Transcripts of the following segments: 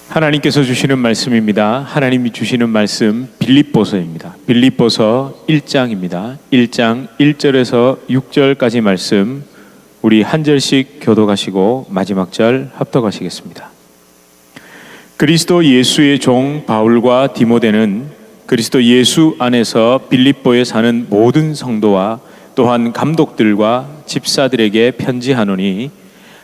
하나님께서 주시는 말씀입니다. 하나님이 주시는 말씀 빌립보서입니다. 빌립보서 1장입니다. 1장 1절에서 6절까지 말씀 우리 한 절씩 교독하시고 마지막 절 합독하시겠습니다. 그리스도 예수의 종 바울과 디모데는 그리스도 예수 안에서 빌립보에 사는 모든 성도와 또한 감독들과 집사들에게 편지하노니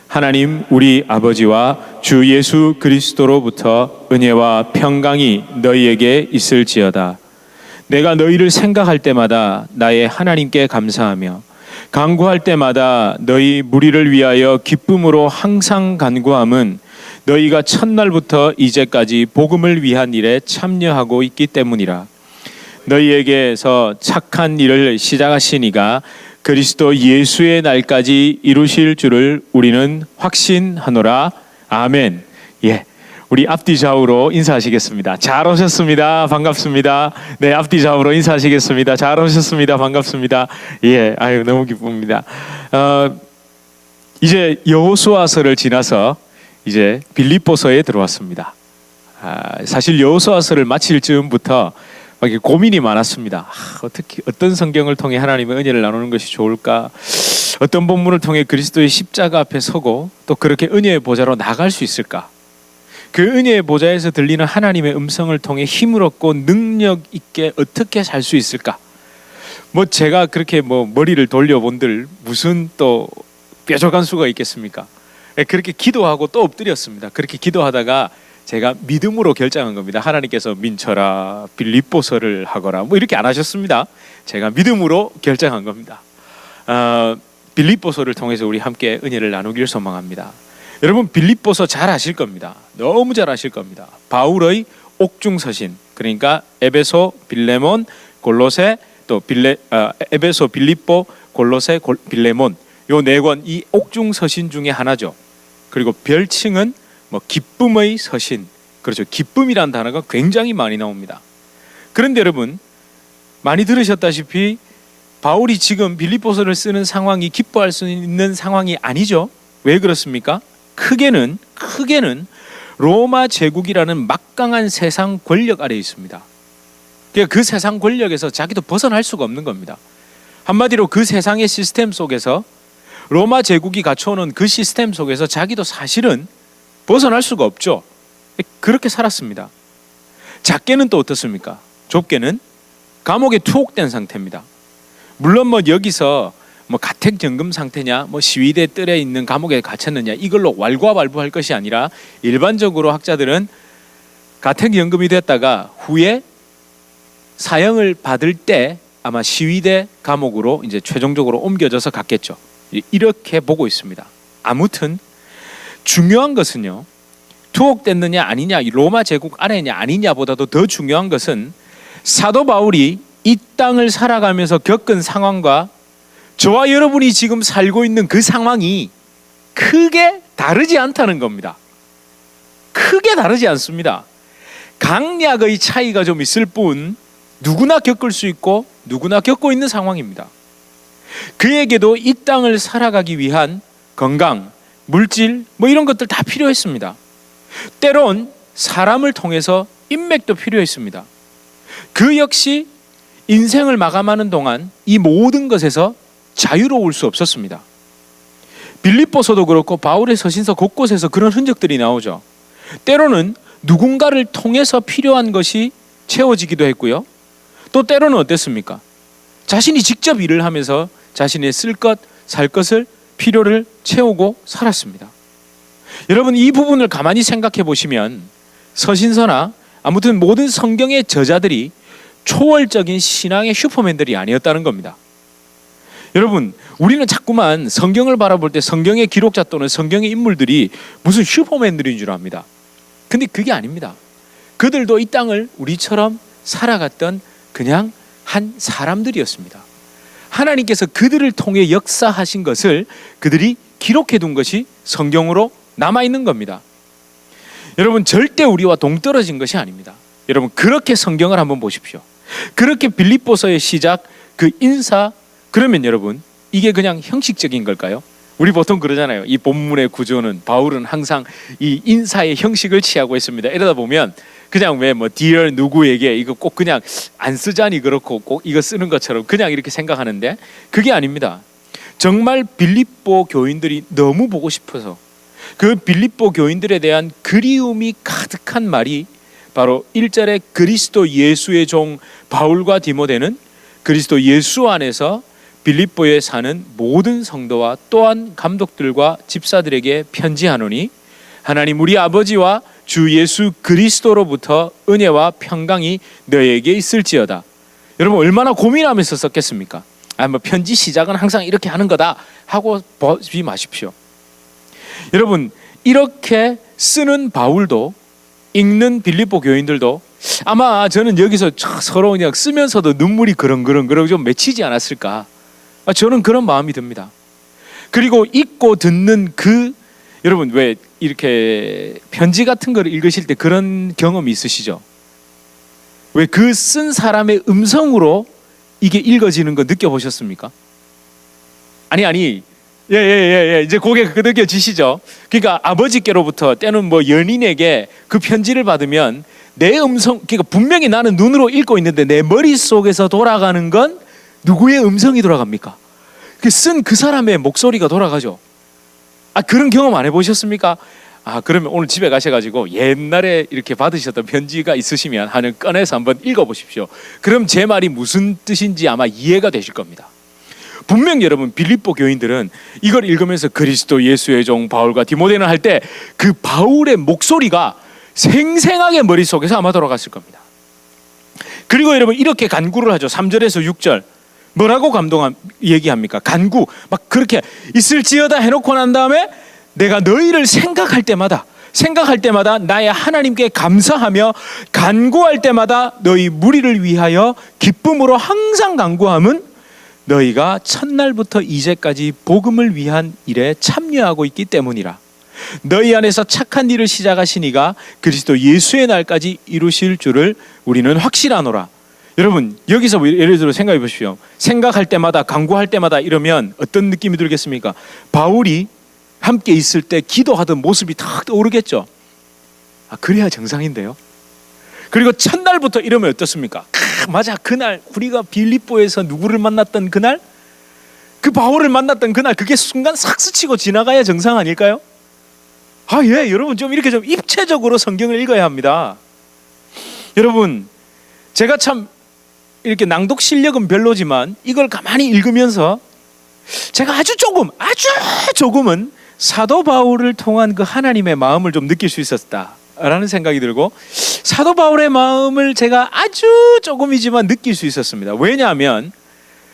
하나님 우리 아버지와 주 예수 그리스도로부터 은혜와 평강이 너희에게 있을지어다. 내가 너희를 생각할 때마다 나의 하나님께 감사하며 간구할 때마다 너희 무리를 위하여 기쁨으로 항상 간구함은 너희가 첫날부터 이제까지 복음을 위한 일에 참여하고 있기 때문이라. 너희에게서 착한 일을 시작하시니가 그리스도 예수의 날까지 이루실 줄을 우리는 확신하노라. 아멘. 예, 우리 앞뒤 좌우로 인사하시겠습니다. 잘 오셨습니다. 반갑습니다. 네, 앞뒤 좌우로 인사하시겠습니다. 잘 오셨습니다. 반갑습니다. 예, 아유 너무 기쁩니다. 이제 여호수아서를 지나서 이제 빌립보서에 들어왔습니다. 사실 여호수아서를 마칠 즈음부터 고민이 많았습니다. 어떻게 어떤 성경을 통해 하나님의 은혜를 나누는 것이 좋을까? 어떤 본문을 통해 그리스도의 십자가 앞에 서고 또 그렇게 은혜의 보좌로 나갈 수 있을까? 그 은혜의 보좌에서 들리는 하나님의 음성을 통해 힘을 얻고 능력 있게 어떻게 살 수 있을까? 제가 그렇게 머리를 돌려본들 무슨 또 뾰족한 수가 있겠습니까? 그렇게 기도하고 또 엎드렸습니다. 그렇게 기도하다가 제가 믿음으로 결정한 겁니다. 하나님께서 민철아 빌립보서를 하거라 이렇게 안 하셨습니다. 제가 믿음으로 결정한 겁니다. 빌립보서를 통해서 우리 함께 은혜를 나누기를 소망합니다. 여러분 빌립보서 잘 아실 겁니다. 너무 잘 아실 겁니다. 바울의 옥중서신, 그러니까 에베소, 빌레몬, 골로새, 또 에베소, 빌립보, 골로새, 빌레몬 요 네 권 이 옥중서신 중에 하나죠. 그리고 별칭은 기쁨의 서신, 그렇죠. 기쁨이라는 단어가 굉장히 많이 나옵니다. 그런데 여러분 많이 들으셨다시피 바울이 지금 빌립보서를 쓰는 상황이 기뻐할 수 있는 상황이 아니죠. 왜 그렇습니까? 크게는 로마 제국이라는 막강한 세상 권력 아래에 있습니다. 그러니까 그 세상 권력에서 자기도 벗어날 수가 없는 겁니다. 한마디로 그 세상의 시스템 속에서 로마 제국이 갖춰오는 그 시스템 속에서 자기도 사실은 벗어날 수가 없죠. 그렇게 살았습니다. 작게는 또 어떻습니까? 좁게는 감옥에 투옥된 상태입니다. 물론 여기서 가택연금 상태냐, 시위대 뜰에 있는 감옥에 갇혔느냐 이걸로 왈가왈부할 것이 아니라 일반적으로 학자들은 가택연금이 됐다가 후에 사형을 받을 때 아마 시위대 감옥으로 이제 최종적으로 옮겨져서 갔겠죠. 이렇게 보고 있습니다. 아무튼 중요한 것은요, 투옥됐느냐 아니냐, 로마 제국 아래냐 아니냐보다도 더 중요한 것은 사도 바울이 이 땅을 살아가면서 겪은 상황과 저와 여러분이 지금 살고 있는 그 상황이 크게 다르지 않다는 겁니다. 크게 다르지 않습니다. 강약의 차이가 좀 있을 뿐 누구나 겪을 수 있고 누구나 겪고 있는 상황입니다. 그에게도 이 땅을 살아가기 위한 건강, 물질 이런 것들 다 필요했습니다. 때론 사람을 통해서 인맥도 필요했습니다. 그 역시 인생을 마감하는 동안 이 모든 것에서 자유로울 수 없었습니다. 빌립보서도 그렇고 바울의 서신서 곳곳에서 그런 흔적들이 나오죠. 때로는 누군가를 통해서 필요한 것이 채워지기도 했고요. 또 때로는 어땠습니까? 자신이 직접 일을 하면서 자신의 쓸 것, 살 것을 필요를 채우고 살았습니다. 여러분 이 부분을 가만히 생각해 보시면 서신서나 아무튼 모든 성경의 저자들이 초월적인 신앙의 슈퍼맨들이 아니었다는 겁니다. 여러분 우리는 자꾸만 성경을 바라볼 때 성경의 기록자 또는 성경의 인물들이 무슨 슈퍼맨들인 줄 압니다. 근데 그게 아닙니다. 그들도 이 땅을 우리처럼 살아갔던 그냥 한 사람들이었습니다. 하나님께서 그들을 통해 역사하신 것을 그들이 기록해 둔 것이 성경으로 남아있는 겁니다. 여러분 절대 우리와 동떨어진 것이 아닙니다. 여러분 그렇게 성경을 한번 보십시오. 그렇게 빌립보서의 시작 그 인사, 그러면 여러분 이게 그냥 형식적인 걸까요? 우리 보통 그러잖아요. 이 본문의 구조는 바울은 항상 이 인사의 형식을 취하고 있습니다. 이러다 보면 그냥 왜 뭐 dear 누구에게 이거 꼭 그냥 안 쓰자니 그렇고 꼭 이거 쓰는 것처럼 그냥 이렇게 생각하는데 그게 아닙니다. 정말 빌립보 교인들이 너무 보고 싶어서 그 빌립보 교인들에 대한 그리움이 가득한 말이 바로 1절에 그리스도 예수의 종 바울과 디모데는 그리스도 예수 안에서 빌립보에 사는 모든 성도와 또한 감독들과 집사들에게 편지하노니 하나님 우리 아버지와 주 예수 그리스도로부터 은혜와 평강이 너에게 있을지어다. 여러분 얼마나 고민하면서 썼겠습니까? 뭐 편지 시작은 항상 이렇게 하는 거다 하고 보지 마십시오. 여러분 이렇게 쓰는 바울도 읽는 빌립보 교인들도 아마 저는 여기서 서로 그냥 쓰면서도 눈물이 그렁그렁 좀 맺히지 않았을까. 저는 그런 마음이 듭니다. 그리고 읽고 듣는 여러분 왜 이렇게 편지 같은 걸 읽으실 때 그런 경험이 있으시죠? 왜 그 쓴 사람의 음성으로 이게 읽어지는 거 느껴보셨습니까? 아니 이제 그게 느껴지시죠? 그러니까 아버지께로부터 때는 뭐 연인에게 그 편지를 받으면 내 음성, 그러니까 분명히 나는 눈으로 읽고 있는데 내 머릿속에서 돌아가는 건 누구의 음성이 돌아갑니까? 쓴 그 사람의 목소리가 돌아가죠. 그런 경험 안 해보셨습니까? 그러면 오늘 집에 가셔가지고 옛날에 이렇게 받으셨던 편지가 있으시면 하나 꺼내서 한번 읽어보십시오. 그럼 제 말이 무슨 뜻인지 아마 이해가 되실 겁니다. 분명 여러분 빌립보 교인들은 이걸 읽으면서 그리스도 예수의 종 바울과 디모데는 할 때 그 바울의 목소리가 생생하게 머릿속에서 아마 돌아갔을 겁니다. 그리고 여러분 이렇게 간구를 하죠. 3절에서 6절 뭐라고 얘기합니까? 간구 막 그렇게 있을지어다 해놓고 난 다음에 내가 너희를 생각할 때마다 나의 하나님께 감사하며 간구할 때마다 너희 무리를 위하여 기쁨으로 항상 간구함은 너희가 첫날부터 이제까지 복음을 위한 일에 참여하고 있기 때문이라. 너희 안에서 착한 일을 시작하신 이가 그리스도 예수의 날까지 이루실 줄을 우리는 확실하노라. 여러분 여기서 예를 들어 생각해 보십시오. 생각할 때마다 간구할 때마다 이러면 어떤 느낌이 들겠습니까? 바울이 함께 있을 때 기도하던 모습이 탁 떠오르겠죠. 그래야 정상인데요. 그리고 첫날부터 이러면 어떻습니까? 맞아, 그날 우리가 빌립보에서 누구를 만났던 그날, 그 바울을 만났던 그날, 그게 순간 싹 스치고 지나가야 정상 아닐까요? 예, 여러분 좀 이렇게 좀 입체적으로 성경을 읽어야 합니다. 여러분 제가 참 이렇게 낭독 실력은 별로지만 이걸 가만히 읽으면서 제가 아주 조금은 사도 바울을 통한 그 하나님의 마음을 좀 느낄 수 있었다라는 생각이 들고, 사도 바울의 마음을 제가 아주 조금이지만 느낄 수 있었습니다. 왜냐하면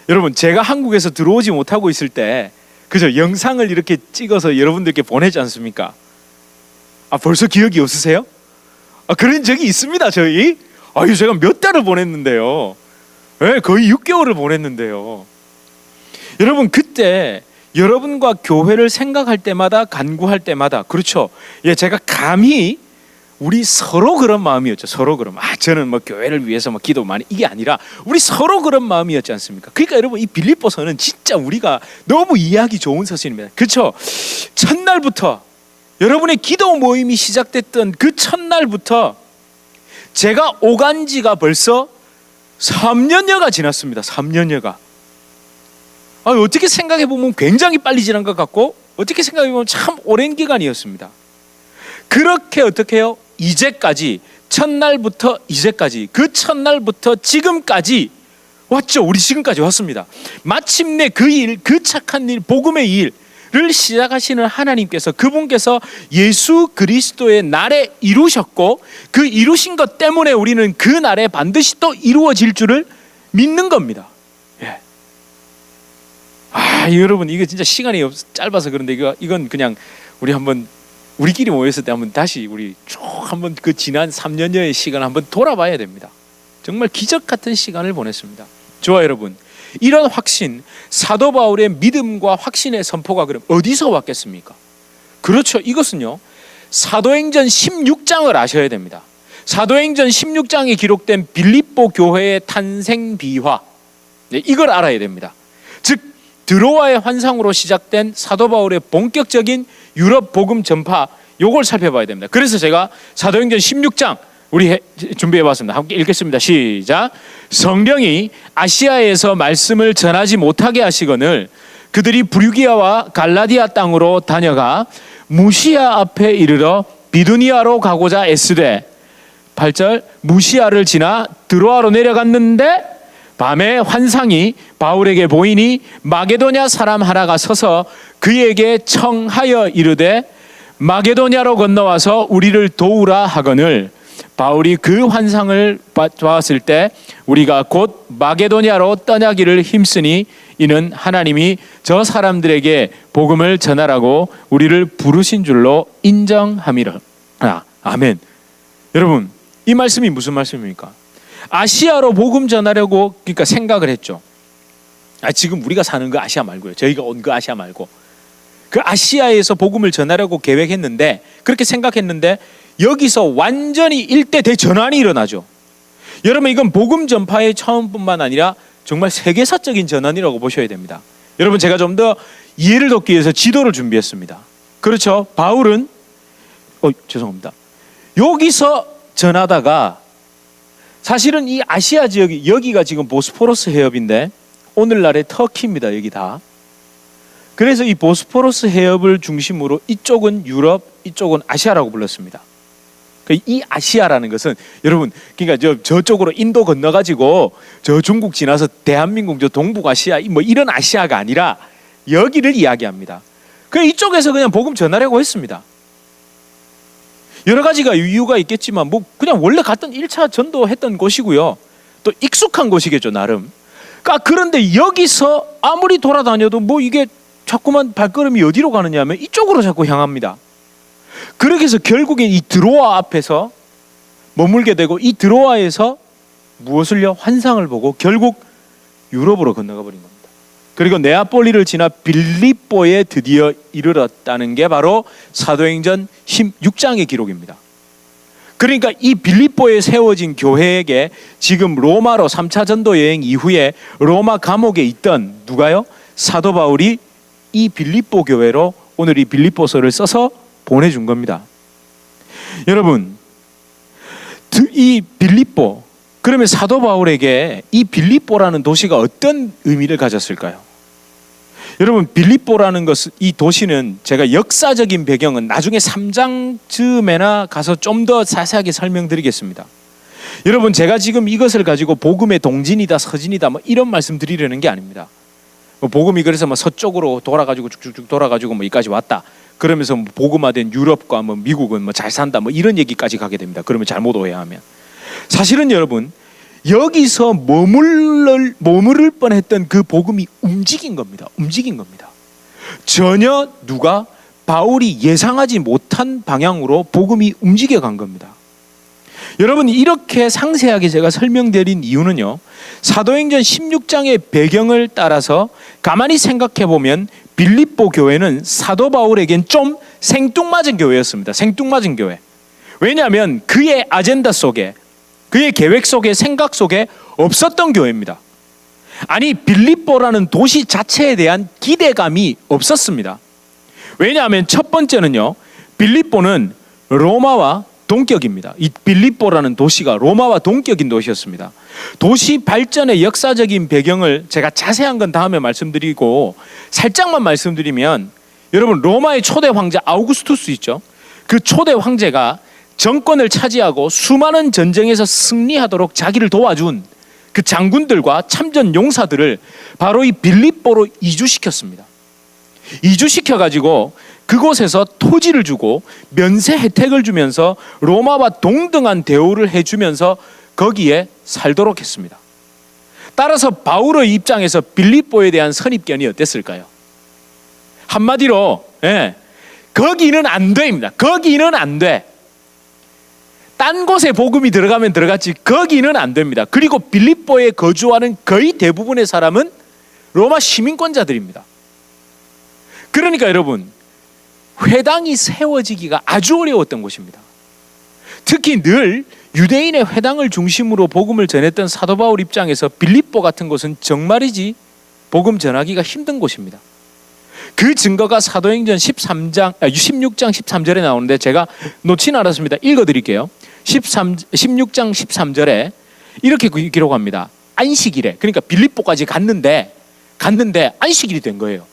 여러분 제가 한국에서 들어오지 못하고 있을 때 그죠, 영상을 이렇게 찍어서 여러분들께 보내지 않습니까? 벌써 기억이 없으세요? 그런 적이 있습니다. 저희 제가 몇 달을 보냈는데요. 네, 거의 6개월을 보냈는데요. 여러분 그때 여러분과 교회를 생각할 때마다 간구할 때마다 그렇죠. 제가 감히 우리 서로 그런 마음이었죠. 서로 그런 저는 뭐 교회를 위해서 뭐 기도 많이 이게 아니라 우리 서로 그런 마음이었지 않습니까? 그러니까 여러분 이 빌립보서는 진짜 우리가 너무 이해하기 좋은 서신입니다. 그렇죠. 첫날부터 여러분의 기도 모임이 시작됐던 그 첫날부터 제가 오간 지가 벌써 3년여가 지났습니다. 3년여가. 어떻게 생각해 보면 굉장히 빨리 지난 것 같고 어떻게 생각해 보면 참 오랜 기간이었습니다. 그렇게 어떻게 해요? 이제까지 첫날부터 이제까지 그 첫날부터 지금까지 왔죠. 우리 지금까지 왔습니다. 마침내 그 일, 그 착한 일, 복음의 일을 시작하시는 하나님께서 그분께서 예수 그리스도의 날에 이루셨고 그 이루신 것 때문에 우리는 그 날에 반드시 또 이루어질 줄을 믿는 겁니다. 여러분 이거 진짜 시간이 짧아서 그런데 이건 그냥 우리 한번 우리끼리 모였을 때 한번 다시 우리 쭉 한번 그 지난 3년여의 시간 한번 돌아봐야 됩니다. 정말 기적 같은 시간을 보냈습니다. 좋아요, 여러분. 이런 확신, 사도 바울의 믿음과 확신의 선포가 그럼 어디서 왔겠습니까? 그렇죠. 이것은요, 사도행전 16장을 아셔야 됩니다. 사도행전 16장에 기록된 빌립보 교회의 탄생 비화, 이걸 알아야 됩니다. 즉 드로아의 환상으로 시작된 사도 바울의 본격적인 유럽 복음 전파, 요걸 살펴봐야 됩니다. 그래서 제가 사도행전 16장 우리 준비해 봤습니다. 함께 읽겠습니다. 시작. 성령이 아시아에서 말씀을 전하지 못하게 하시거늘 그들이 브류기아와 갈라디아 땅으로 다녀가 무시아 앞에 이르러 비두니아로 가고자 애쓰되 8절 무시아를 지나 드로아로 내려갔는데 밤에 환상이 바울에게 보이니 마게도냐 사람 하나가 서서 그에게 청하여 이르되 마게도냐로 건너와서 우리를 도우라 하거늘 바울이 그 환상을 보았을 때 우리가 곧 마게도냐로 떠나기를 힘쓰니 이는 하나님이 저 사람들에게 복음을 전하라고 우리를 부르신 줄로 인정함이라. 아멘. 여러분, 이 말씀이 무슨 말씀입니까? 아시아로 복음 전하려고 그러니까 생각을 했죠. 지금 우리가 사는 그 아시아 말고요. 저희가 온 그 아시아 말고 그 아시아에서 복음을 전하려고 계획했는데, 그렇게 생각했는데 여기서 완전히 일대 대전환이 일어나죠. 여러분, 이건 복음 전파의 처음뿐만 아니라 정말 세계사적인 전환이라고 보셔야 됩니다. 여러분, 제가 좀 더 이해를 돕기 위해서 지도를 준비했습니다. 그렇죠. 바울은 죄송합니다. 여기서 전하다가 사실은 이 아시아 지역이, 여기가 지금 보스포러스 해협인데 오늘날의 터키입니다. 여기 다. 그래서 이 보스포러스 해협을 중심으로 이쪽은 유럽, 이쪽은 아시아라고 불렀습니다. 이 아시아라는 것은 여러분, 그러니까 저쪽으로 인도 건너가지고 저 중국 지나서 대한민국 저 동북아시아 뭐 이런 아시아가 아니라 여기를 이야기합니다. 그 이쪽에서 그냥 복음 전하려고 했습니다. 여러 가지가 이유가 있겠지만 뭐 그냥 원래 갔던 1차 전도했던 곳이고요. 또 익숙한 곳이겠죠, 나름. 그런데 여기서 아무리 돌아다녀도 뭐 이게 자꾸만 발걸음이 어디로 가느냐 하면 이쪽으로 자꾸 향합니다. 그렇게 해서 결국에 이 드로아 앞에서 머물게 되고, 이 드로아에서 무엇을요? 환상을 보고 결국 유럽으로 건너가 버린 겁니다. 그리고 네아폴리를 지나 빌립보에 드디어 이르렀다는 게 바로 사도행전 16장의 기록입니다. 그러니까 이 빌립보에 세워진 교회에게 지금 로마로 3차 전도 여행 이후에 로마 감옥에 있던 누가요? 사도 바울이 이 빌립보 교회로 오늘 이 빌립보서를 써서 보내준 겁니다. 여러분, 이 빌립보, 그러면 사도 바울에게 이 빌립보라는 도시가 어떤 의미를 가졌을까요? 여러분, 빌립보라는 것은, 이 도시는 제가 역사적인 배경은 나중에 3장쯤에나 가서 좀 더 자세하게 설명드리겠습니다. 여러분, 제가 지금 이것을 가지고 복음의 동진이다 서진이다 뭐 이런 말씀 드리려는 게 아닙니다. 복음이 그래서 뭐 서쪽으로 돌아가지고 쭉쭉쭉 돌아가지고 뭐 여기까지 왔다, 그러면서 뭐 복음화된 유럽과 뭐 미국은 뭐 잘 산다 뭐 이런 얘기까지 가게 됩니다. 그러면 잘못 오해하면. 사실은 여러분, 여기서 머무를 뻔했던 그 복음이 움직인 겁니다. 전혀 누가 바울이 예상하지 못한 방향으로 복음이 움직여간 겁니다. 여러분, 이렇게 상세하게 제가 설명드린 이유는요, 사도행전 16장의 배경을 따라서 가만히 생각해 보면 빌립보 교회는 사도 바울에겐 좀 생뚱맞은 교회였습니다. 생뚱맞은 교회. 왜냐하면 그의 아젠다 속에, 그의 계획 속에, 생각 속에 없었던 교회입니다. 아니, 빌립보라는 도시 자체에 대한 기대감이 없었습니다. 왜냐하면 첫 번째는요, 빌립보는 로마와 동격입니다. 이 빌립보라는 도시가 로마와 동격인 도시였습니다. 도시 발전의 역사적인 배경을 제가 자세한 건 다음에 말씀드리고, 살짝만 말씀드리면, 여러분, 로마의 초대 황제 아우구스투스 있죠? 그 초대 황제가 정권을 차지하고 수많은 전쟁에서 승리하도록 자기를 도와준 그 장군들과 참전 용사들을 바로 이 빌립보로 이주시켰습니다. 이주시켜가지고 그곳에서 토지를 주고 면세 혜택을 주면서 로마와 동등한 대우를 해주면서 거기에 살도록 했습니다. 따라서 바울의 입장에서 빌립보에 대한 선입견이 어땠을까요? 한마디로 거기는 안 돼입니다. 거기는 안 돼. 딴 곳에 복음이 들어가면 들어갔지 거기는 안 됩니다. 그리고 빌립보에 거주하는 거의 대부분의 사람은 로마 시민권자들입니다. 그러니까 여러분, 회당이 세워지기가 아주 어려웠던 곳입니다. 특히 늘 유대인의 회당을 중심으로 복음을 전했던 사도 바울 입장에서 빌립보 같은 곳은 정말이지 복음 전하기가 힘든 곳입니다. 그 증거가 사도행전 16장 13절에 나오는데 제가 놓진 않았습니다. 읽어드릴게요. 16장 13절에 이렇게 기록합니다. 안식일에, 그러니까 빌립보까지 갔는데 안식일이 된 거예요.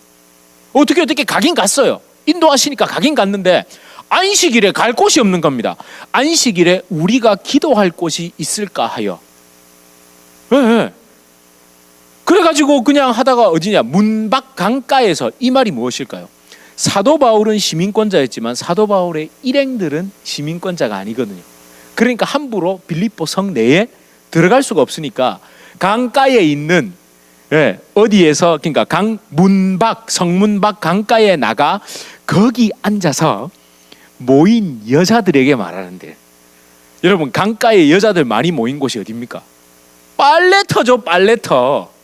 어떻게 가긴 갔어요. 인도하시니까 가긴 갔는데 안식일에 갈 곳이 없는 겁니다. 안식일에 우리가 기도할 곳이 있을까 하여. 네. 그래가지고 그냥 하다가 어디냐, 문밖 강가에서. 이 말이 무엇일까요? 사도 바울은 시민권자였지만 사도 바울의 일행들은 시민권자가 아니거든요. 그러니까 함부로 빌립보 성 내에 들어갈 수가 없으니까 강가에 있는, 어디에서, 그러니까 성문 밖 강가에 나가 거기 앉아서 모인 여자들에게 말하는데, 여러분 강가에 여자들 많이 모인 곳이 어디입니까? 빨래터죠, 빨래터.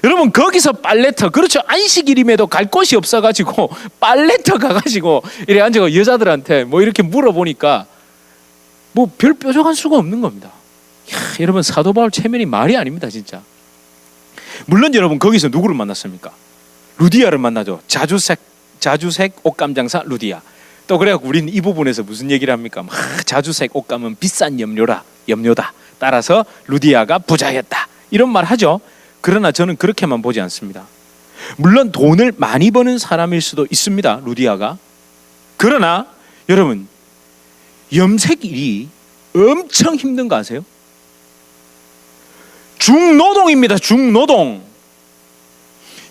여러분 거기서 빨래터, 그렇죠. 안식일임에도 갈 곳이 없어가지고 빨래터 가가지고 이래 앉아서 여자들한테 뭐 이렇게 물어보니까 뭐 별 뾰족한 수가 없는 겁니다. 여러분 사도 바울 체면이 말이 아닙니다, 진짜. 물론 여러분 거기서 누구를 만났습니까? 루디아를 만나죠. 자주색 옷감 장사 루디아. 또 그래갖고 우리는 이 부분에서 무슨 얘기를 합니까? 자주색 옷감은 비싼 염료다. 따라서 루디아가 부자였다, 이런 말 하죠. 그러나 저는 그렇게만 보지 않습니다. 물론 돈을 많이 버는 사람일 수도 있습니다, 루디아가. 그러나 여러분 염색일이 엄청 힘든 거 아세요? 중노동입니다. 중노동.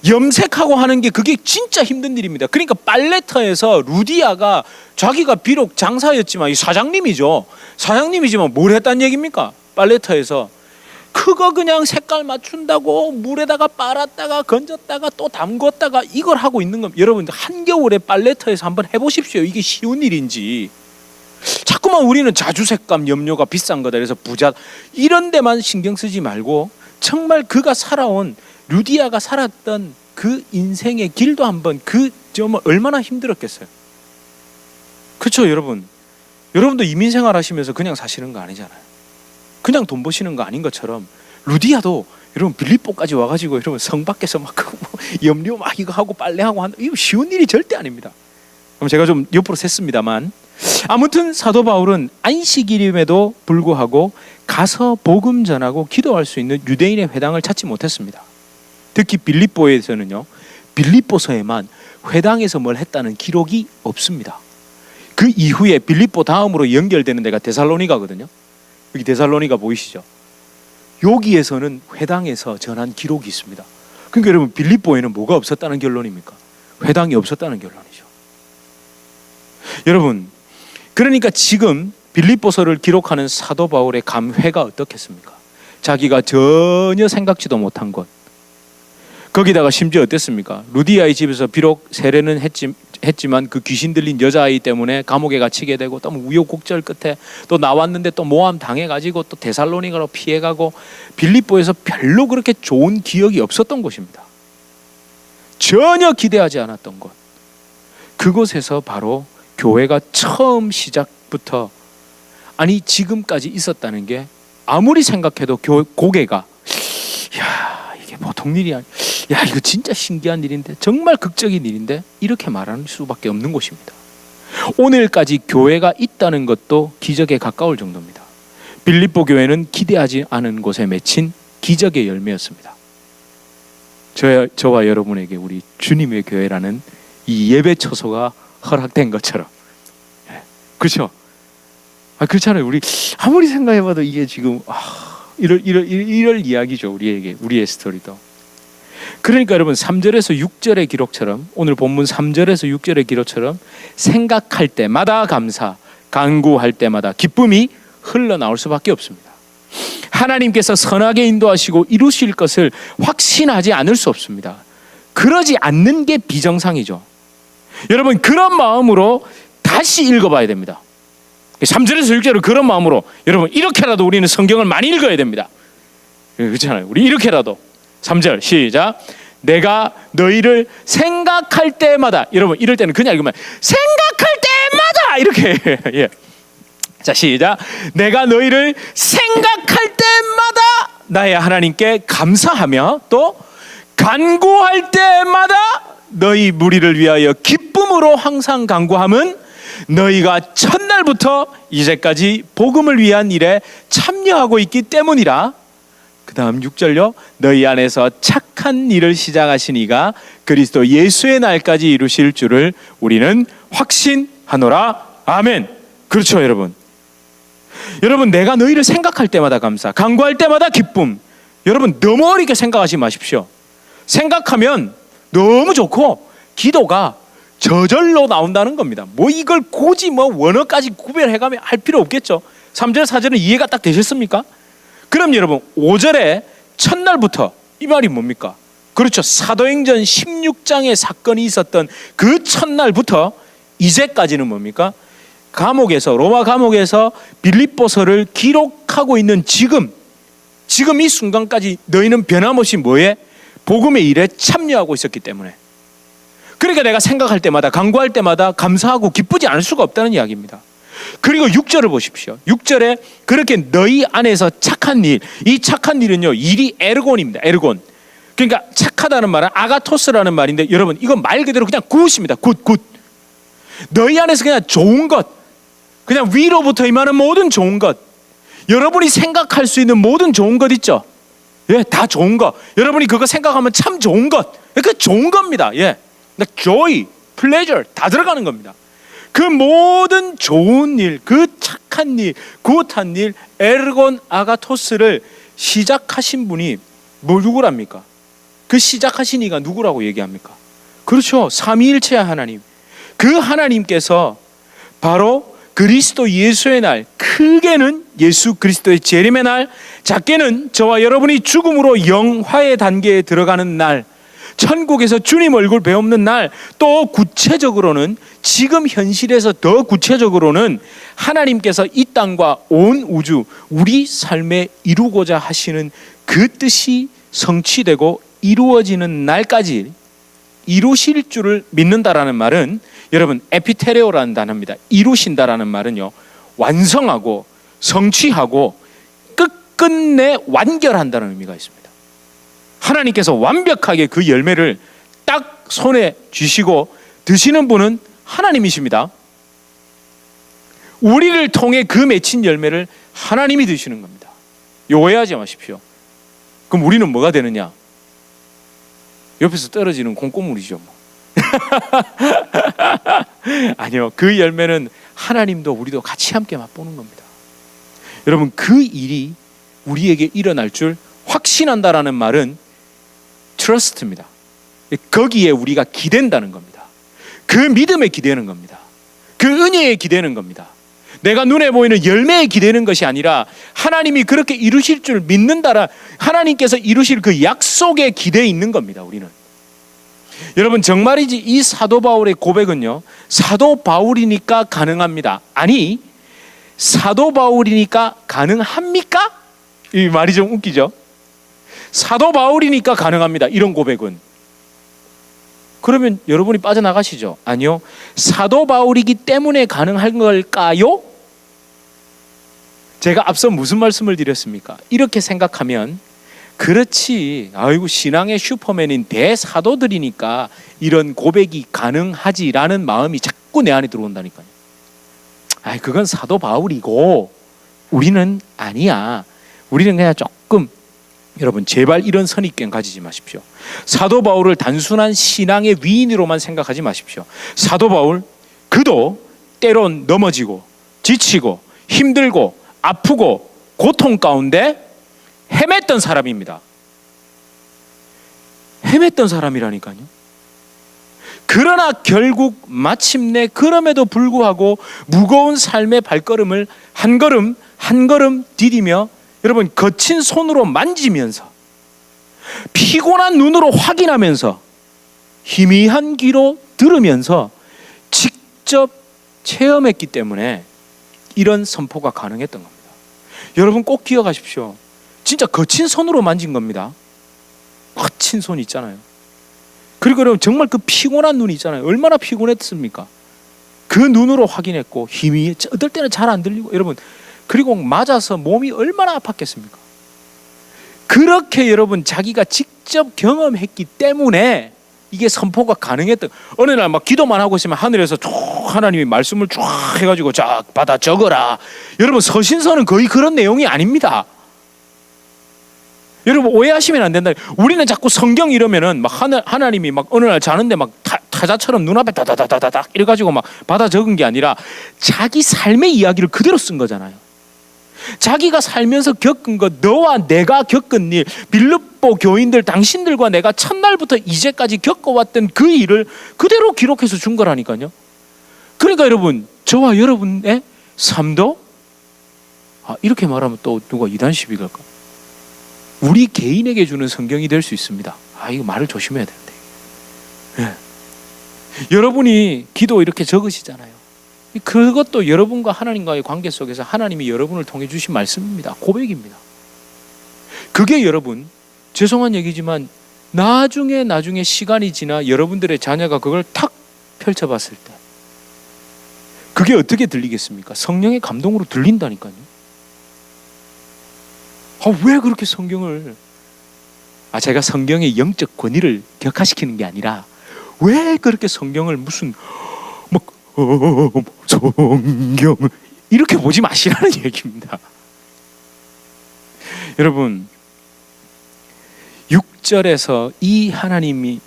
염색하고 하는 게 그게 진짜 힘든 일입니다. 그러니까 빨래터에서 루디아가 자기가 비록 장사였지만 사장님이지만 뭘 했다는 얘기입니까? 빨래터에서 그거 그냥 색깔 맞춘다고 물에다가 빨았다가 건졌다가 또 담궜다가 이걸 하고 있는 겁니다. 여러분 한겨울에 빨래터에서 한번 해보십시오. 이게 쉬운 일인지. 자꾸만 우리는 자주색감 염료가 비싼 거다 그래서 부자, 이런 데만 신경 쓰지 말고 정말 그가 살아온, 루디아가 살았던 그 인생의 길도 한번, 그 점은 얼마나 힘들었겠어요. 그렇죠, 여러분. 여러분도 이민생활 하시면서 그냥 사시는 거 아니잖아요. 그냥 돈 버시는 거 아닌 것처럼 루디아도 여러분 빌립보까지 와가지고 여러분 성 밖에서 막 염료 막 이거 하고 빨래하고 한다, 이거 쉬운 일이 절대 아닙니다. 그럼 제가 좀 옆으로 샜습니다만, 아무튼 사도 바울은 안식일임에도 불구하고 가서 복음 전하고 기도할 수 있는 유대인의 회당을 찾지 못했습니다. 특히 빌립보에서는요, 빌립보서에만 회당에서 뭘 했다는 기록이 없습니다. 그 이후에 빌립보 다음으로 연결되는 데가 데살로니가거든요. 여기 데살로니가 보이시죠? 여기에서는 회당에서 전한 기록이 있습니다. 그러니까 여러분 빌립보에는 뭐가 없었다는 결론입니까? 회당이 없었다는 결론이죠. 여러분, 그러니까 지금 빌립보서를 기록하는 사도 바울의 감회가 어떻겠습니까? 자기가 전혀 생각지도 못한 것. 거기다가 심지어 어땠습니까? 루디아의 집에서 비록 세례는 했지만 그 귀신 들린 여자아이 때문에 감옥에 갇히게 되고, 또 우여곡절 끝에 또 나왔는데 또 모함 당해가지고 또 데살로니가로 피해가고, 빌립보에서 별로 그렇게 좋은 기억이 없었던 곳입니다. 전혀 기대하지 않았던 곳. 그곳에서 바로 교회가 처음 시작부터, 아니 지금까지 있었다는 게 아무리 생각해도 고개가, 야 이게 보통 일이 아니, 야 이거 진짜 신기한 일인데, 정말 극적인 일인데, 이렇게 말하는 수밖에 없는 곳입니다. 오늘까지 교회가 있다는 것도 기적에 가까울 정도입니다. 빌립보 교회는 기대하지 않은 곳에 맺힌 기적의 열매였습니다. 저와 여러분에게 우리 주님의 교회라는 이 예배 처소가 허락된 것처럼. 그렇죠? 그렇잖아요. 우리 아무리 생각해봐도 이게 지금 이럴 이야기죠. 우리의 스토리도. 그러니까 여러분 3절에서 6절의 기록처럼, 오늘 본문 3절에서 6절의 기록처럼 생각할 때마다 감사, 간구할 때마다 기쁨이 흘러나올 수밖에 없습니다. 하나님께서 선하게 인도하시고 이루실 것을 확신하지 않을 수 없습니다. 그러지 않는 게 비정상이죠. 여러분 그런 마음으로 다시 읽어봐야 됩니다. 3절에서 6절을 그런 마음으로, 여러분 이렇게라도 우리는 성경을 많이 읽어야 됩니다. 그렇잖아요. 우리 이렇게라도 3절 시작. 내가 너희를 생각할 때마다, 여러분 이럴 때는 그냥 읽으면 생각할 때마다 이렇게 예. 자 시작. 내가 너희를 생각할 때마다 나의 하나님께 감사하며 또 간구할 때마다 너희 무리를 위하여 기쁨으로 항상 간구함은 너희가 첫날부터 이제까지 복음을 위한 일에 참여하고 있기 때문이라. 그 다음 6절요. 너희 안에서 착한 일을 시작하신 이가 그리스도 예수의 날까지 이루실 줄을 우리는 확신하노라. 아멘. 그렇죠, 여러분. 여러분, 내가 너희를 생각할 때마다 감사, 간구할 때마다 기쁨. 여러분, 너무 어렵게 생각하지 마십시오. 생각하면 너무 좋고 기도가 저절로 나온다는 겁니다. 뭐 이걸 굳이 원어까지 구별해가며 할 필요 없겠죠. 3절 4절은 이해가 딱 되셨습니까? 그럼 여러분 5절에 첫날부터 이 말이 뭡니까? 그렇죠. 사도행전 16장의 사건이 있었던 그 첫날부터 이제까지는 뭡니까? 로마 감옥에서 빌립보서를 기록하고 있는 지금 이 순간까지 너희는 변함없이 뭐에? 복음의 일에 참여하고 있었기 때문에. 그러니까 내가 생각할 때마다, 간구할 때마다 감사하고 기쁘지 않을 수가 없다는 이야기입니다. 그리고 6절을 보십시오. 6절에 그렇게 너희 안에서 착한 일, 이 착한 일은요, 일이 에르곤입니다. 에르곤. 그러니까 착하다는 말은 아가토스라는 말인데, 여러분 이건 말 그대로 그냥 굿입니다. 굿. 너희 안에서 그냥 좋은 것, 그냥 위로부터 임하는 모든 좋은 것, 여러분이 생각할 수 있는 모든 좋은 것 있죠. 예, 다 좋은 것. 여러분이 그거 생각하면 참 좋은 것. 그 좋은 겁니다. 예, joy, pleasure 다 들어가는 겁니다. 그 모든 좋은 일, 그 착한 일, 굿한 일, 에르곤 아가토스를 시작하신 분이 누구랍니까? 그 시작하신 이가 누구라고 얘기합니까? 그렇죠. 삼위일체 하나님. 그 하나님께서 바로 그리스도 예수의 날, 크게는 예수 그리스도의 재림의 날, 작게는 저와 여러분이 죽음으로 영화의 단계에 들어가는 날, 천국에서 주님 얼굴 배우는 날, 또 구체적으로는 지금 현실에서 더 구체적으로는 하나님께서 이 땅과 온 우주, 우리 삶에 이루고자 하시는 그 뜻이 성취되고 이루어지는 날까지 이루실 줄을 믿는다라는 말은, 여러분 에피테레오라는 단어입니다. 이루신다라는 말은요, 완성하고 성취하고 끝끝내 완결한다는 의미가 있습니다. 하나님께서 완벽하게 그 열매를 딱 손에 쥐시고 드시는 분은 하나님이십니다. 우리를 통해 그 맺힌 열매를 하나님이 드시는 겁니다. 오해하지 마십시오. 그럼 우리는 뭐가 되느냐? 옆에서 떨어지는 콩고물이죠. 아니요, 그 열매는 하나님도 우리도 같이 함께 맛보는 겁니다. 여러분, 그 일이 우리에게 일어날 줄 확신한다라는 말은 trust입니다. 거기에 우리가 기댄다는 겁니다. 그 믿음에 기대는 겁니다. 그 은혜에 기대는 겁니다. 내가 눈에 보이는 열매에 기대는 것이 아니라 하나님이 그렇게 이루실 줄 믿는다라, 하나님께서 이루실 그 약속에 기대해 있는 겁니다. 우리는. 여러분, 정말이지 이 사도 바울의 고백은요, 사도 바울이니까 가능합니다. 아니, 사도 바울이니까 가능합니까? 이 말이 좀 웃기죠. 사도 바울이니까 가능합니다. 이런 고백은. 그러면 여러분이 빠져나가시죠? 아니요. 사도 바울이기 때문에 가능한 걸까요? 제가 앞서 무슨 말씀을 드렸습니까? 이렇게 생각하면, 그렇지, 아이고 신앙의 슈퍼맨인 대사도들이니까 이런 고백이 가능하지라는 마음이 자꾸 내 안에 들어온다니까요. 아이, 그건 사도 바울이고 우리는 아니야. 우리는 그냥 조금, 여러분 제발 이런 선입견 가지지 마십시오. 사도 바울을 단순한 신앙의 위인으로만 생각하지 마십시오. 사도 바울, 그도 때론 넘어지고 지치고 힘들고 아프고 고통 가운데 헤맸던 사람입니다. 헤맸던 사람이라니까요. 그러나 결국 마침내 그럼에도 불구하고 무거운 삶의 발걸음을 한 걸음 한 걸음 디디며, 여러분 거친 손으로 만지면서 피곤한 눈으로 확인하면서 희미한 귀로 들으면서 직접 체험했기 때문에 이런 선포가 가능했던 겁니다. 여러분 꼭 기억하십시오. 진짜 거친 손으로 만진 겁니다. 거친 손 있잖아요. 그리고 여러분 정말 그 피곤한 눈이 있잖아요. 얼마나 피곤했습니까? 그 눈으로 확인했고, 힘이 어떨 때는 잘 안 들리고, 여러분 그리고 맞아서 몸이 얼마나 아팠겠습니까? 그렇게 여러분 자기가 직접 경험했기 때문에 이게 선포가 가능했던. 어느 날 막 기도만 하고 있으면 하늘에서 쭉 하나님이 말씀을 쫙 해가지고 자 받아 적어라. 여러분 서신서는 거의 그런 내용이 아닙니다. 여러분 오해하시면 안 된다. 우리는 자꾸 성경 이러면은 막 하나님이 막 어느 날 자는데 막 타자처럼 눈앞에 다다다다닥 이래가지고 막 받아 적은 게 아니라 자기 삶의 이야기를 그대로 쓴 거잖아요. 자기가 살면서 겪은 것, 너와 내가 겪은 일, 빌립보 교인들 당신들과 내가 첫날부터 이제까지 겪어왔던 그 일을 그대로 기록해서 준 거라니까요. 그러니까 여러분 저와 여러분의 삶도 이렇게 말하면 또 누가 이단 시비 갈까? 우리 개인에게 주는 성경이 될 수 있습니다. 이거 말을 조심해야 되는데. 네. 여러분이 기도 이렇게 적으시잖아요. 그것도 여러분과 하나님과의 관계 속에서 하나님이 여러분을 통해 주신 말씀입니다. 고백입니다. 그게 여러분 죄송한 얘기지만 나중에 시간이 지나 여러분들의 자녀가 그걸 탁 펼쳐봤을 때 그게 어떻게 들리겠습니까? 성령의 감동으로 들린다니까요. 왜 그렇게 성경을 제가 성경의 영적 권위를 격화시키는 게 아니라 왜 그렇게 성경을 무슨 성경 이렇게 보지 마시라는 얘기입니다. 여러분 6절에서 이 하나님이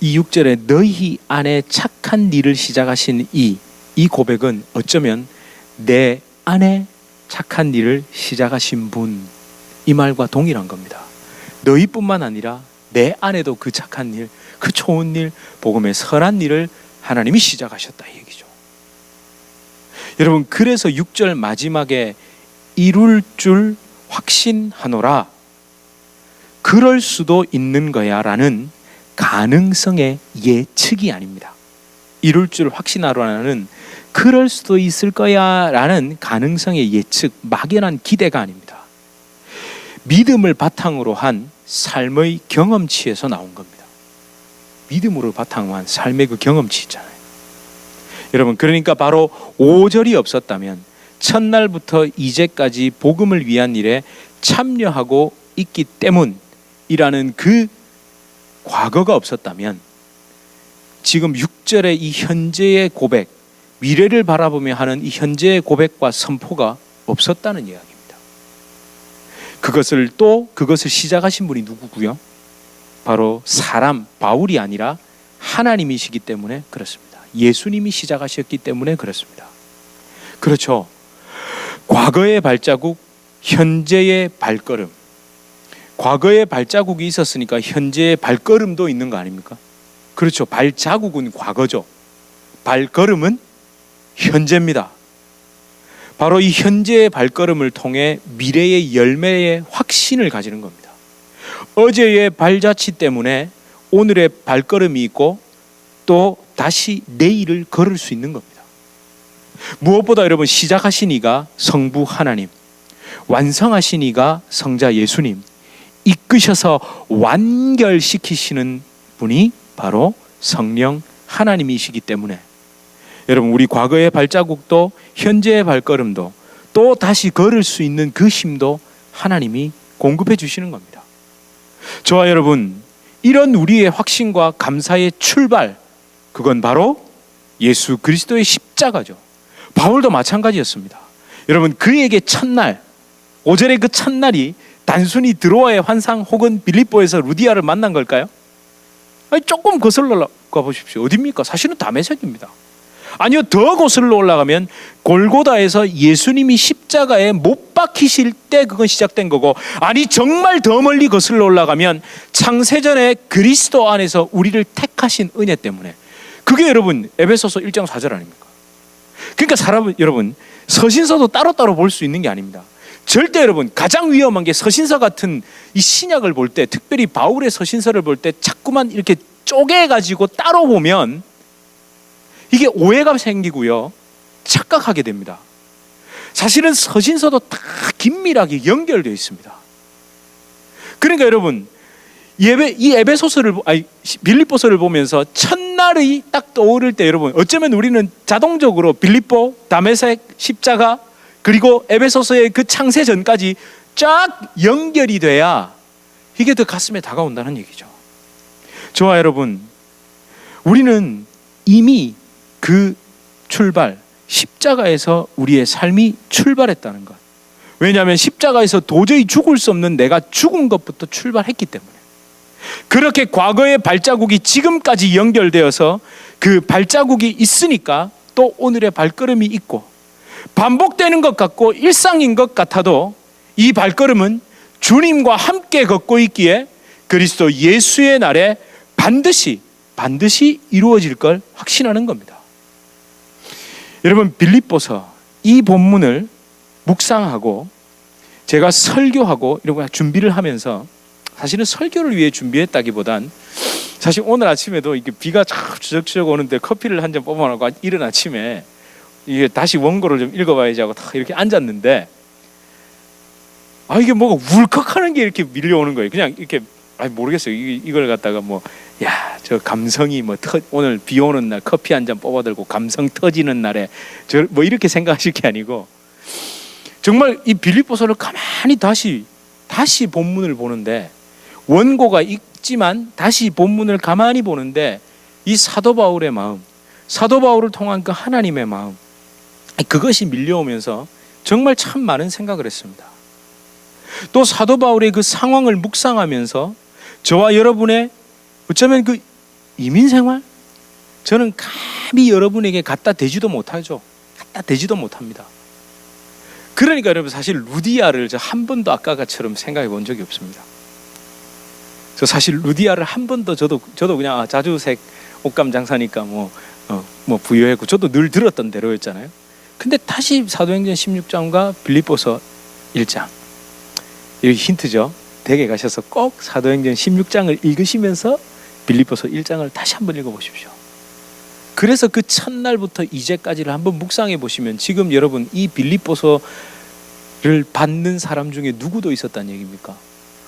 이 6절에 너희 안에 착한 일을 시작하신 이 고백은 어쩌면 내 안에 착한 일을 시작하신 분, 이 말과 동일한 겁니다. 너희뿐만 아니라 내 안에도 그 착한 일, 그 좋은 일, 복음의 선한 일을 하나님이 시작하셨다 이 얘기죠. 여러분 그래서 6절 마지막에 이룰 줄 확신하노라, 그럴 수도 있는 거야 라는 가능성의 예측이 아닙니다. 이룰 줄 확신하노라는 그럴 수도 있을 거야 라는 가능성의 예측, 막연한 기대가 아닙니다. 믿음을 바탕으로 한 삶의 경험치에서 나온 겁니다. 믿음으로 바탕으로 한 삶의 그 경험치 있잖아요. 여러분 그러니까 바로 5절이 없었다면, 첫날부터 이제까지 복음을 위한 일에 참여하고 있기 때문이라는 그 과거가 없었다면 지금 6절의 이 현재의 고백, 미래를 바라보며 하는 이 현재의 고백과 선포가 없었다는 이야기입니다. 그것을 시작하신 분이 누구고요? 바로 사람 바울이 아니라 하나님이시기 때문에 그렇습니다. 예수님이 시작하셨기 때문에 그렇습니다. 그렇죠. 과거의 발자국, 현재의 발걸음. 과거의 발자국이 있었으니까 현재의 발걸음도 있는 거 아닙니까? 그렇죠. 발자국은 과거죠. 발걸음은 현재입니다. 바로 이 현재의 발걸음을 통해 미래의 열매의 확신을 가지는 겁니다. 어제의 발자취 때문에 오늘의 발걸음이 있고 또 다시 내일을 걸을 수 있는 겁니다. 무엇보다 여러분 시작하신 이가 성부 하나님, 완성하신 이가 성자 예수님, 이끄셔서 완결시키시는 분이 바로 성령 하나님이시기 때문에 여러분 우리 과거의 발자국도 현재의 발걸음도 또 다시 걸을 수 있는 그 힘도 하나님이 공급해 주시는 겁니다. 저와 여러분 이런 우리의 확신과 감사의 출발, 그건 바로 예수 그리스도의 십자가죠. 바울도 마찬가지였습니다. 여러분 그에게 첫날, 5절의 그 첫날이 단순히 드로아의 환상 혹은 빌립보에서 루디아를 만난 걸까요? 조금 거슬러 가보십시오. 어디입니까? 사실은 다메섹입니다. 아니요, 더 거슬러 올라가면 골고다에서 예수님이 십자가에 못 박히실 때 그건 시작된 거고, 아니 정말 더 멀리 거슬러 올라가면 창세전에 그리스도 안에서 우리를 택하신 은혜 때문에, 그게 여러분 에베소서 1장 4절 아닙니까? 그러니까 여러분 서신서도 따로따로 볼 수 있는 게 아닙니다. 절대 여러분 가장 위험한 게 서신서 같은 이 신약을 볼 때, 특별히 바울의 서신서를 볼 때 자꾸만 이렇게 쪼개가지고 따로 보면 이게 오해가 생기고요, 착각하게 됩니다. 사실은 서신서도 다 긴밀하게 연결되어 있습니다. 그러니까 여러분 이 에베소서를, 빌립보서를 보면서 첫날이 딱 떠오를 때 여러분 어쩌면 우리는 자동적으로 빌립보, 다메섹, 십자가, 그리고 에베소서의 그 창세 전까지 쫙 연결이 돼야 이게 더 가슴에 다가온다는 얘기죠. 저와 여러분, 우리는 이미 그 출발, 십자가에서 우리의 삶이 출발했다는 것. 왜냐하면 십자가에서 도저히 죽을 수 없는 내가 죽은 것부터 출발했기 때문에. 그렇게 과거의 발자국이 지금까지 연결되어서 그 발자국이 있으니까 또 오늘의 발걸음이 있고, 반복되는 것 같고 일상인 것 같아도 이 발걸음은 주님과 함께 걷고 있기에 그리스도 예수의 날에 반드시 이루어질 걸 확신하는 겁니다. 여러분, 빌립보서 이 본문을 묵상하고 제가 설교하고 이런 거 준비를 하면서, 사실은 설교를 위해 준비했다기보단 사실 오늘 아침에도 이게 비가 추적추적 오는데 커피를 한 잔 뽑아놓고 이른 아침에 이게 다시 원고를 좀 읽어봐야지 하고 딱 이렇게 앉았는데, 이게 뭐가 울컥하는 게 이렇게 밀려오는 거예요. 그냥 이렇게 모르겠어요. 이걸 갖다가 저 감성이 오늘 비 오는 날 커피 한 잔 뽑아들고 감성 터지는 날에 이렇게 생각하실 게 아니고, 정말 이 빌립보서를 가만히 다시 본문을 보는데, 원고가 있지만 다시 본문을 가만히 보는데 이 사도 바울의 마음, 사도 바울을 통한 그 하나님의 마음, 그것이 밀려오면서 정말 참 많은 생각을 했습니다. 또 사도 바울의 그 상황을 묵상하면서 저와 여러분의 어쩌면 그 이민 생활, 저는 감히 여러분에게 갖다 대지도 못하죠. 갖다 대지도 못합니다. 그러니까 여러분, 사실 루디아를 저 한 번도 아까처럼 생각해 본 적이 없습니다. 저 사실 루디아를 한 번도 저도 그냥 자주색 옷감 장사니까 부여했고 저도 늘 들었던 대로였잖아요. 근데 다시 사도행전 16장과 빌립보서 1장, 여기 힌트죠. 댁에 가셔서 꼭 사도행전 16장을 읽으시면서 빌립보서 1장을 다시 한번 읽어보십시오. 그래서 그 첫날부터 이제까지를 한번 묵상해 보시면 지금 여러분 이 빌립보서를 받는 사람 중에 누구도 있었다는 얘기입니까?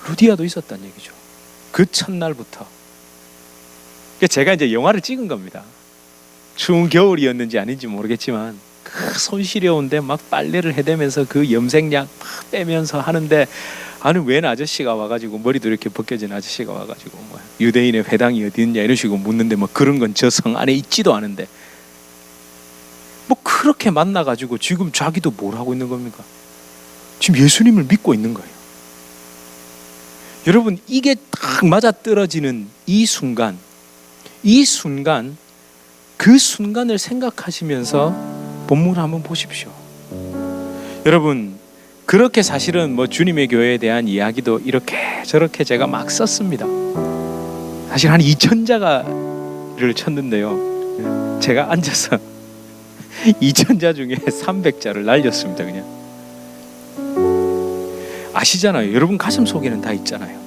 루디아도 있었다는 얘기죠. 그 첫날부터. 제가 이제 영화를 찍은 겁니다. 추운 겨울이었는지 아닌지 모르겠지만 그 손 시려운데 막 빨래를 해대면서 그 염색약 막 빼면서 하는데, 아는 웬 아저씨가 와가지고 머리도 이렇게 벗겨진 아저씨가 와가지고 유대인의 회당이 어디 있냐 이런 식으로 묻는데 그런 건 저 성 안에 있지도 않은데 그렇게 만나가지고 지금 자기도 뭘 하고 있는 겁니까? 지금 예수님을 믿고 있는 거예요. 여러분, 이게 딱 맞아떨어지는 이 순간 그 순간을 생각하시면서 본문을 한번 보십시오. 여러분, 그렇게 사실은 주님의 교회에 대한 이야기도 이렇게 저렇게 제가 막 썼습니다. 사실 한 2,000자를 쳤는데요, 제가 앉아서 2,000자 중에 300자를 날렸습니다. 그냥 아시잖아요. 여러분 가슴 속에는 다 있잖아요.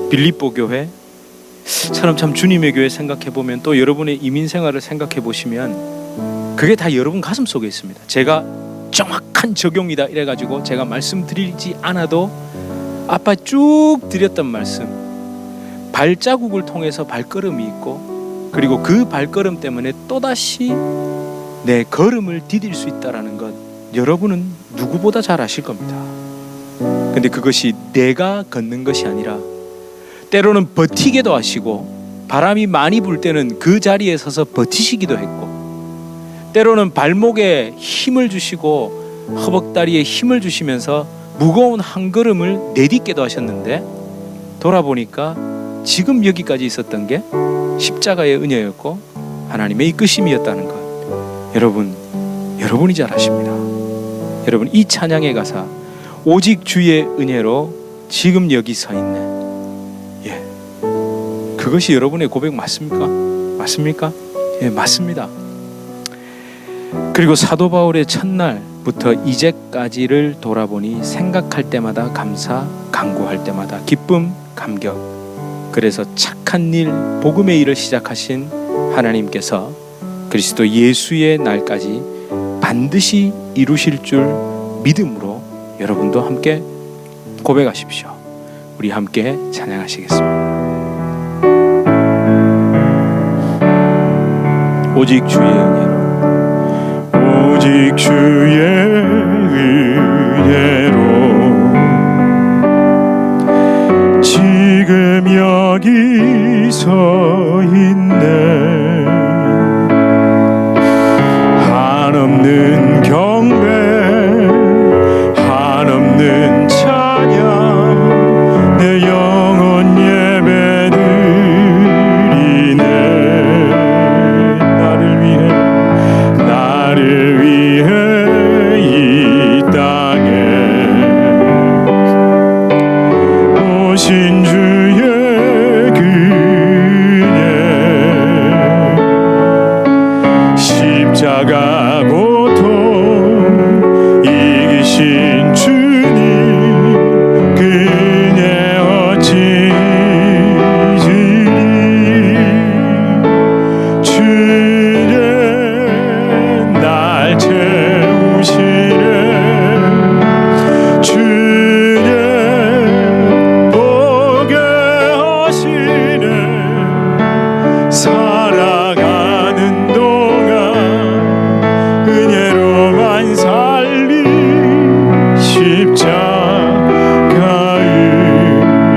빌립보 교회처럼 참 주님의 교회 생각해보면, 또 여러분의 이민 생활을 생각해보시면 그게 다 여러분 가슴 속에 있습니다. 제가 정확한 적용이다 이래가지고 제가 말씀드리지 않아도 아빠 쭉 드렸던 말씀, 발자국을 통해서 발걸음이 있고, 그리고 그 발걸음 때문에 또다시 내 걸음을 디딜 수 있다는 것, 여러분은 누구보다 잘 아실 겁니다. 근데 그것이 내가 걷는 것이 아니라 때로는 버티게도 하시고, 바람이 많이 불 때는 그 자리에 서서 버티시기도 했고, 때로는 발목에 힘을 주시고 허벅다리에 힘을 주시면서 무거운 한 걸음을 내딛게도 하셨는데, 돌아보니까 지금 여기까지 있었던 게 십자가의 은혜였고 하나님의 이끄심이었다는 것, 여러분이 잘 아십니다. 여러분, 이 찬양의 가사, 오직 주의 은혜로 지금 여기 서 있네, 그것이 여러분의 고백 맞습니까? 예, 맞습니다. 그리고 사도 바울의 첫날부터 이제까지를 돌아보니 생각할 때마다 감사, 간구할 때마다 기쁨, 감격. 그래서 착한 일, 복음의 일을 시작하신 하나님께서 그리스도 예수의 날까지 반드시 이루실 줄 믿음으로 여러분도 함께 고백하십시오. 우리 함께 찬양하시겠습니다. 오직 주의 은혜로, 오직 주의 은혜로 이기신 주님 그네 어찌 잊으리. 주님 날 채우시네. 주님 보게 하시네. 살아가는 동안 은혜로만 살리. 십자가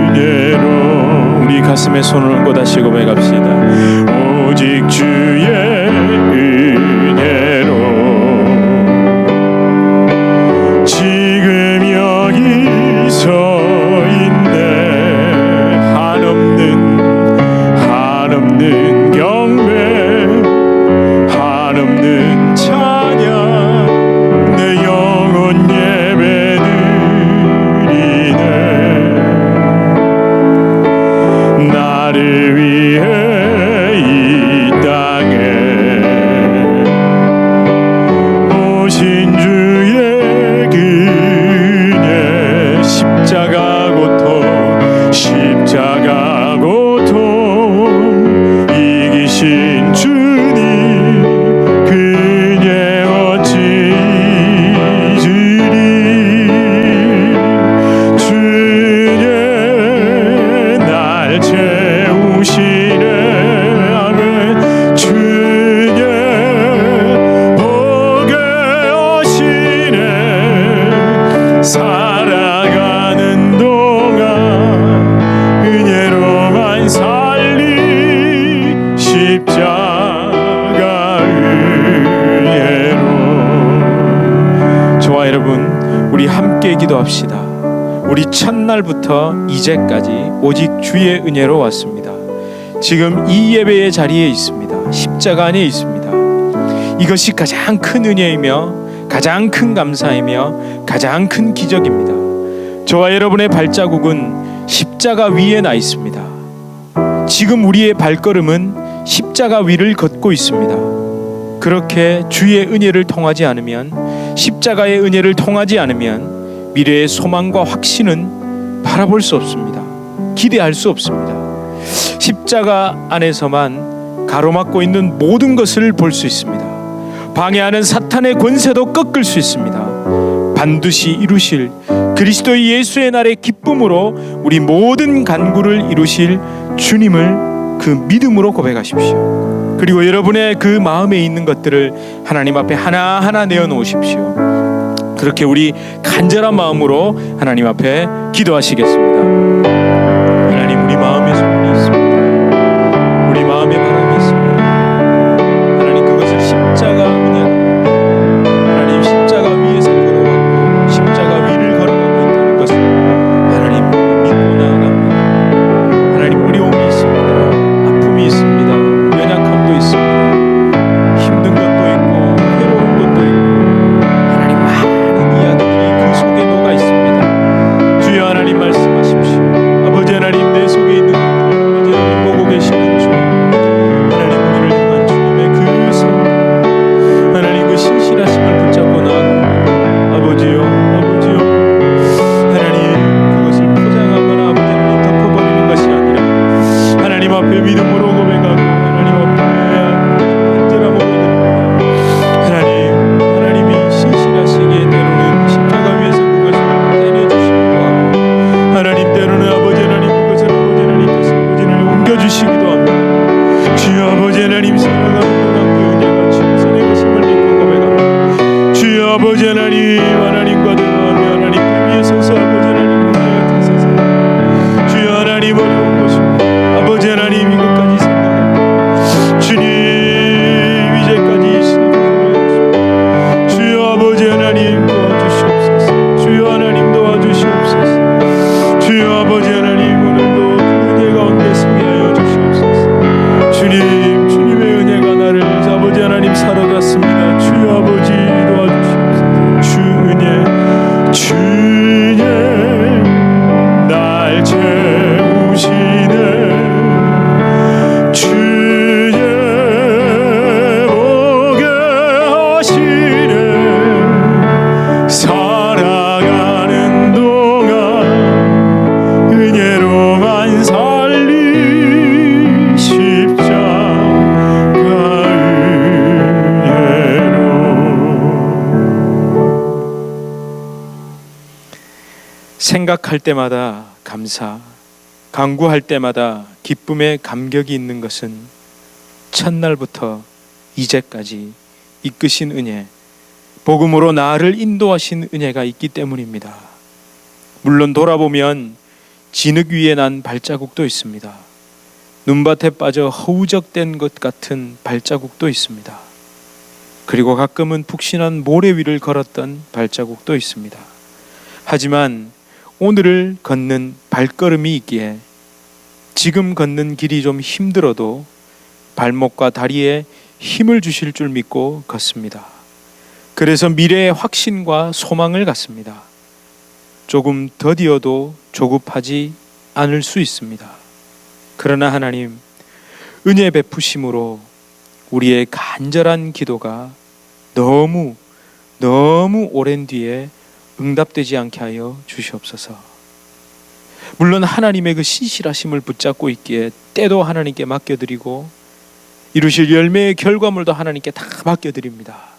은혜로. 우리 가슴에 손을 얹고 다시 고백합시다. 오직 주의 은혜로. 지금 여기 서 있네. 한없는 경배, 한없는 찬양, 내 영혼 예배드리네. 나를 위해 이 땅에 오신 주의 그네. 십자가 고통 이기신 주님 그네 어찌 잊으리. 주님 날 채우시네. 아멘. 주님 보게 하시네. 살아가는 동안 은혜로만 살리. 십자가 은혜로. 저와 여러분, 우리 함께 기도합시다. 우리 첫날부터 이제까지 오직 주의 은혜로 왔습니다. 지금 이 예배의 자리에 있습니다. 십자가 안에 있습니다. 이것이 가장 큰 은혜이며 가장 큰 감사이며 가장 큰 기적입니다. 저와 여러분의 발자국은 십자가 위에 나 있습니다. 지금 우리의 발걸음은 십자가 위를 걷고 있습니다. 그렇게 주의 은혜를 통하지 않으면, 십자가의 은혜를 통하지 않으면 미래의 소망과 확신은 바라볼 수 없습니다. 기대할 수 없습니다. 십자가 안에서만 가로막고 있는 모든 것을 볼 수 있습니다. 방해하는 사탄의 권세도 꺾을 수 있습니다. 반드시 이루실 그리스도 예수의 날의 기쁨으로 우리 모든 간구를 이루실 주님을 그 믿음으로 고백하십시오. 그리고 여러분의 그 마음에 있는 것들을 하나님 앞에 하나하나 내어놓으십시오. 그렇게 우리 간절한 마음으로 하나님 앞에 기도하시겠습니다. 하나님, 우리 마음에 소원이 있습니다. 우리 마음에 바람이 있습니다. 하나님, 그것을 십자가 은혜로, 하나님 십자가 위에서 걸어가고 십자가 위를 걸어가고 있다는 것을 하나님 믿고 나아갑니다. 하나님, 어려움이 있습니다. 아픔이 있습니다. 연약함도 있습니다. 힘든 것도 있고 괴로운 것도 있고 하나님 많은 이야기들이 그 속에 녹아 있습니다. 주여 하나님 말씀하십시오. 아버지 하나님, 내 속에 있는 아버지 하나님 보고 계시는 주 하나님, 우리를 향한 주님의 그 손, 하나님 그 신실하심을 붙잡고 나아갑니다. 아버지요, 아버지요, 하나님 그것을 포장하거나 아버지 하나님 덮어버리는 것이 아니라 하나님 앞에 믿음으로 고백하고 하나님 앞에 간절함으로 드립니다. 하나님이 신실하시기에 때로는 십자가 위에서 그것을 때려주시기도 하고 하나님 때로는 아버지 하나님 그것을 아버지 하나님께서 아버지 하나님 옮겨주시기도 합니다. 주여 아버지 하나님, 살아가는 동안 그 은혜가 주의 손에 것임을 믿고 고백합니다. 주여 아버지 하나님, 하나님과 대화하며 하나님 그 위에 서서 아버지 하나님 은혜 같은 세상, 주여 하나님 어려운 것입니다. 아버지 하나님 이것까지 생각합니다. 주님 이제까지 이 시간을 주여 아버지 하나님 도와주시옵소서. 주여 하나님 도와주시옵소서. 주여 아버지 하나님, 오늘도 그 은혜 가운데 서게 하여 주시옵소서. 주님의 은혜가 나를 아버지 하나님 사로잡습니다. 주여 아버지 도와주시옵소서. 주 은혜 생각할 때마다 감사, 간구할 때마다 기쁨의 감격이 있는 것은 첫날부터 이제까지 이끄신 은혜, 복음으로 나를 인도하신 은혜가 있기 때문입니다. 물론 돌아보면 진흙 위에 난 발자국도 있습니다. 눈밭에 빠져 허우적된 것 같은 발자국도 있습니다. 그리고 가끔은 푹신한 모래 위를 걸었던 발자국도 있습니다. 하지만 오늘을 걷는 발걸음이 있기에 지금 걷는 길이 좀 힘들어도 발목과 다리에 힘을 주실 줄 믿고 걷습니다. 그래서 미래의 확신과 소망을 갖습니다. 조금 더디어도 조급하지 않을 수 있습니다. 그러나 하나님, 은혜 베푸심으로 우리의 간절한 기도가 너무 오랜 뒤에 응답되지 않게 하여 주시옵소서. 물론 하나님의 그 신실하심을 붙잡고 있기에 때도 하나님께 맡겨드리고 이루실 열매의 결과물도 하나님께 다 맡겨드립니다.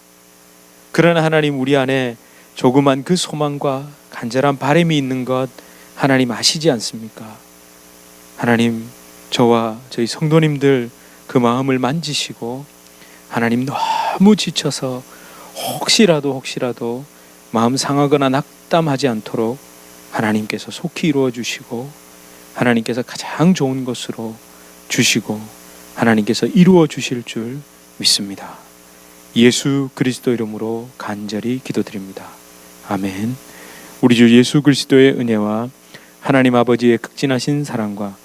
그러나 하나님, 우리 안에 조그만 그 소망과 간절한 바람이 있는 것 하나님 아시지 않습니까? 하나님, 저와 저희 성도님들 그 마음을 만지시고 하나님, 너무 지쳐서 혹시라도 마음 상하거나 낙담하지 않도록 하나님께서 속히 이루어 주시고 하나님께서 가장 좋은 것으로 주시고 하나님께서 이루어 주실 줄 믿습니다. 예수 그리스도 이름으로 간절히 기도드립니다. 아멘. 우리 주 예수 그리스도의 은혜와 하나님 아버지의 극진하신 사랑과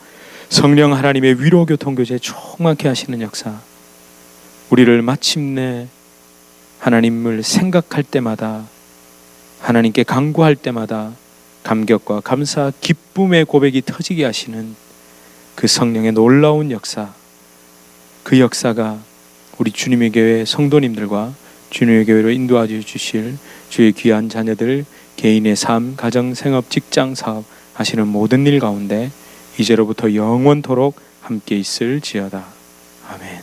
성령 하나님의 위로 교통교제 충만케 하시는 역사, 우리를 마침내 하나님을 생각할 때마다, 하나님께 간구할 때마다 감격과 감사, 기쁨의 고백이 터지게 하시는 그 성령의 놀라운 역사, 그 역사가 우리 주님의 교회 성도님들과 주님의 교회로 인도하여 주실 주의 귀한 자녀들 개인의 삶, 가정, 생업, 직장, 사업 하시는 모든 일 가운데 이제로부터 영원토록 함께 있을지어다. 아멘.